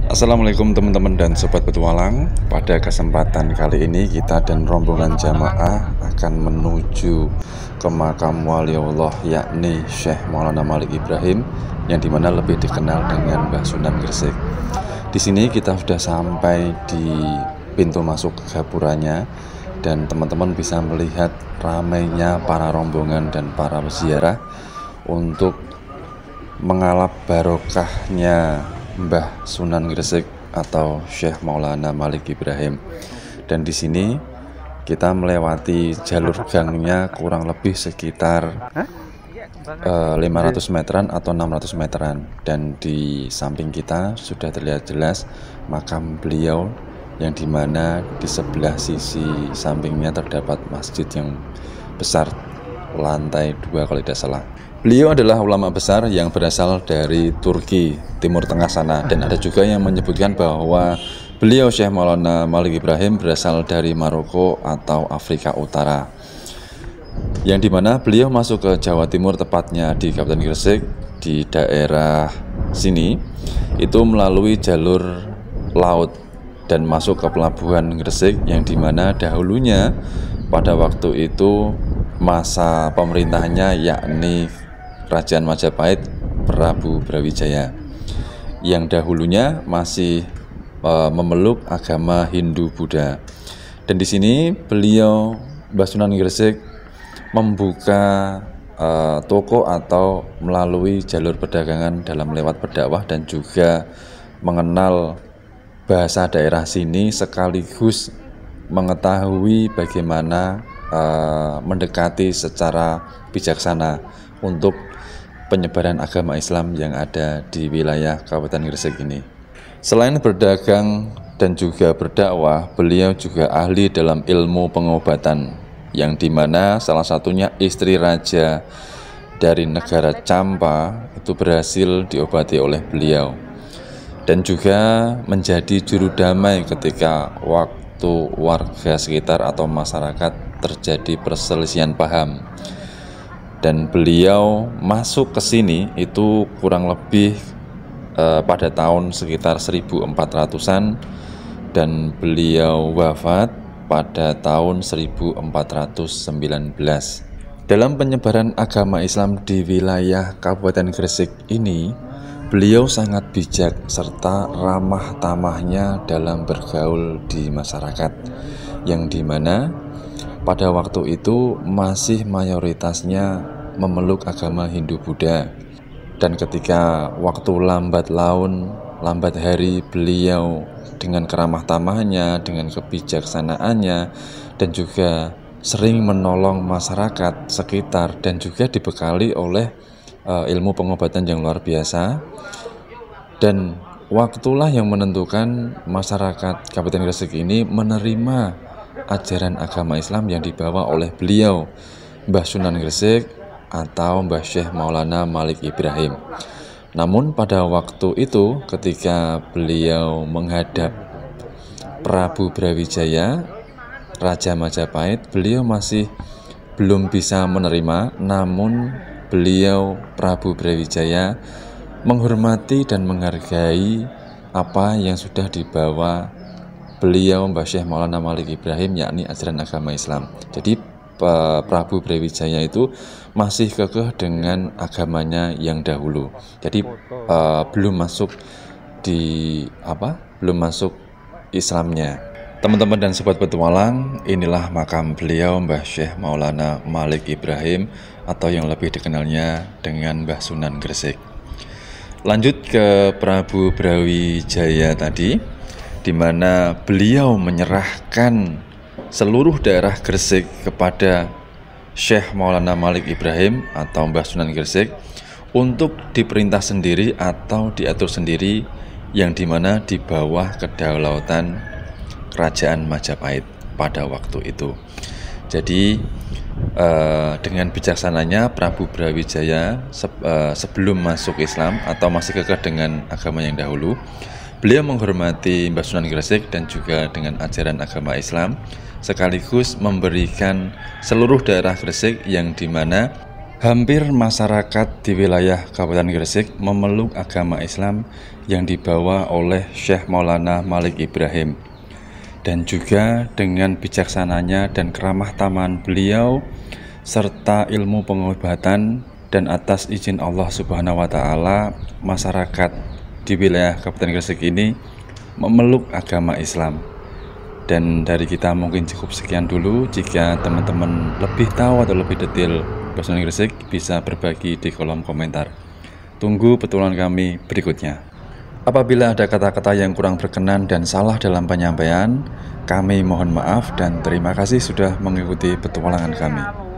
Assalamualaikum teman-teman dan sobat petualang. Pada kesempatan kali ini kita dan rombongan jamaah akan menuju ke makam waliullah, yakni Syekh Maulana Malik Ibrahim, yang dimana lebih dikenal dengan Mbah Sunan Gresik. Di sini kita sudah sampai di pintu masuk gapuranya, dan teman-teman bisa melihat ramainya para rombongan dan para peziarah untuk mengalap barokahnya Mbah Sunan Gresik atau Syekh Maulana Malik Ibrahim. Dan di sini kita melewati jalur gangnya kurang lebih sekitar 500 meteran atau 600 meteran. Dan di samping kita sudah terlihat jelas makam beliau, yang dimana di sebelah sisi sampingnya terdapat masjid yang besar, lantai 2 kalau tidak salah. Beliau adalah ulama besar yang berasal dari Turki, Timur Tengah sana, dan ada juga yang menyebutkan bahwa beliau Syekh Maulana Malik Ibrahim berasal dari Maroko atau Afrika Utara, yang dimana beliau masuk ke Jawa Timur, tepatnya di Kabupaten Gresik, di daerah sini itu melalui jalur laut dan masuk ke pelabuhan Gresik, yang dimana dahulunya pada waktu itu masa pemerintahnya yakni Kerajaan Majapahit Prabu Brawijaya, yang dahulunya masih memeluk agama Hindu-Buddha. Dan di sini beliau Mbah Sunan Gresik membuka toko atau melalui jalur perdagangan dalam lewat berdakwah, dan juga mengenal bahasa daerah sini sekaligus mengetahui bagaimana mendekati secara bijaksana untuk penyebaran agama Islam yang ada di wilayah Kabupaten Gresik ini. Selain berdagang dan juga berdakwah, beliau juga ahli dalam ilmu pengobatan, yang dimana salah satunya istri raja dari negara Campa itu berhasil diobati oleh beliau, dan juga menjadi juru damai ketika waktu warga sekitar atau masyarakat terjadi perselisihan paham. Dan beliau masuk ke sini itu kurang lebih pada tahun sekitar 1400-an, dan beliau wafat pada tahun 1419. Dalam penyebaran agama Islam di wilayah Kabupaten Gresik ini, beliau sangat bijak serta ramah tamahnya dalam bergaul di masyarakat, yang dimana pada waktu itu masih mayoritasnya memeluk agama Hindu-Buddha. Dan ketika waktu lambat laun, lambat hari, beliau dengan keramah tamahnya, dengan kebijaksanaannya, dan juga sering menolong masyarakat sekitar, dan juga dibekali oleh ilmu pengobatan yang luar biasa. Dan waktulah yang menentukan masyarakat Kabupaten Gresik ini menerima ajaran agama Islam yang dibawa oleh beliau Mbah Sunan Gresik atau Mbah Syekh Maulana Malik Ibrahim. Namun pada waktu itu ketika beliau menghadap Prabu Brawijaya, Raja Majapahit, beliau masih belum bisa menerima. Namun beliau Prabu Brawijaya menghormati dan menghargai apa yang sudah dibawa beliau Mbah Syekh Maulana Malik Ibrahim, yakni ajaran agama Islam. Jadi Prabu Brawijaya itu masih kekeh dengan agamanya yang dahulu. Jadi belum masuk Islamnya. Teman-teman dan sobat petualang, inilah makam beliau Mbah Syekh Maulana Malik Ibrahim, atau yang lebih dikenalnya dengan Mbah Sunan Gresik. Lanjut ke Prabu Brawijaya tadi, di mana beliau menyerahkan seluruh daerah Gresik kepada Syekh Maulana Malik Ibrahim atau Mbah Sunan Gresik untuk diperintah sendiri atau diatur sendiri, yang dimana di bawah kedaulatan Kerajaan Majapahit pada waktu itu. Jadi dengan bijaksananya Prabu Brawijaya sebelum masuk Islam atau masih kekeh dengan agama yang dahulu, beliau menghormati Mbah Sunan Gresik dan juga dengan ajaran agama Islam, sekaligus memberikan seluruh daerah Gresik, yang dimana Hampir masyarakat di wilayah Kabupaten Gresik memeluk agama Islam yang dibawa oleh Syekh Maulana Malik Ibrahim. Dan juga dengan bijaksananya dan keramah tamahan beliau serta ilmu pengobatan dan atas izin Allah Subhanahu wa taala, masyarakat di wilayah Kabupaten Gresik ini memeluk agama Islam. Dan dari kita mungkin cukup sekian dulu. Jika teman-teman lebih tahu atau lebih detail bahasa Gresik, bisa berbagi di kolom komentar. Tunggu petualangan kami berikutnya. Apabila ada kata-kata yang kurang berkenan dan salah dalam penyampaian, kami mohon maaf dan terima kasih sudah mengikuti petualangan kami.